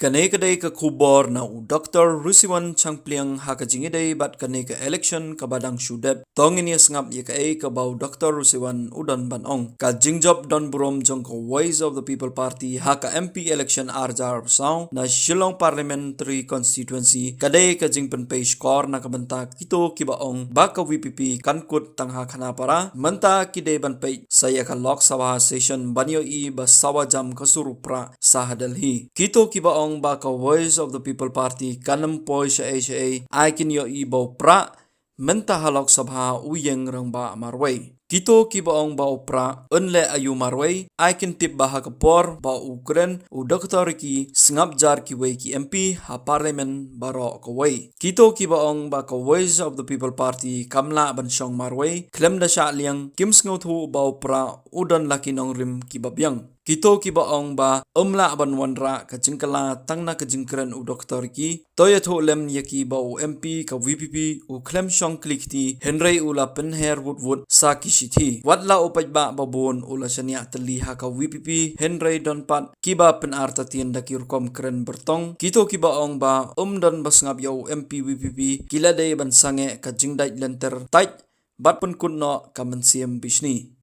Kanay kaday ka kubor na Dr. Rusiwan Changpliang hakajingiday bat kanay ka election kabadang syudep. Tongin niya ngap ya kay kabaw Dr. Rusiwan udan banong. Ka jingjob don burom jong ka Voice of the People Party haka MP election arjar saw na Shillong Parliamentary Constituency kaday ka jingpen pay score na kabanta kito kibaong baka VPP kankut tangha kanapara manta kiday ban pay saya ka Lok Sabha session banyo i basawa jam kasurupra sa Delhi. Kito kibaong baka Voice of the People Party kanam poy sa ay kin yo ibaw pra menta halok sabha uyeng rang ba marway. Kito kibaong ba pra unle ayu marway ay kin tip baha kapor ba ukren u doktor ki sngap jar ki way ki MP ha parliament baro kaway. Kito kibaong baka Voice of the People Party kamla ban syong marway klem da sya liang kim sngotu ba pra udan laki nong rim kibabyang. Kito kibaong ba umla ban wanra ka jingkala tangna ka jingkren u doktor ki toya tholem yaki ba u MP ka VPP u klem syong klikti Henry ula penher wood sa kishiti watla upaj ba babon ula syanya teliha ka VPP Henry donpat kiba penarta tienda kirkom kren bertong. Kito kibaong ba don basngap yo MP VPP kila day ban sange ka jingdai lenter tait bat pun kunno ka mensiem bisni.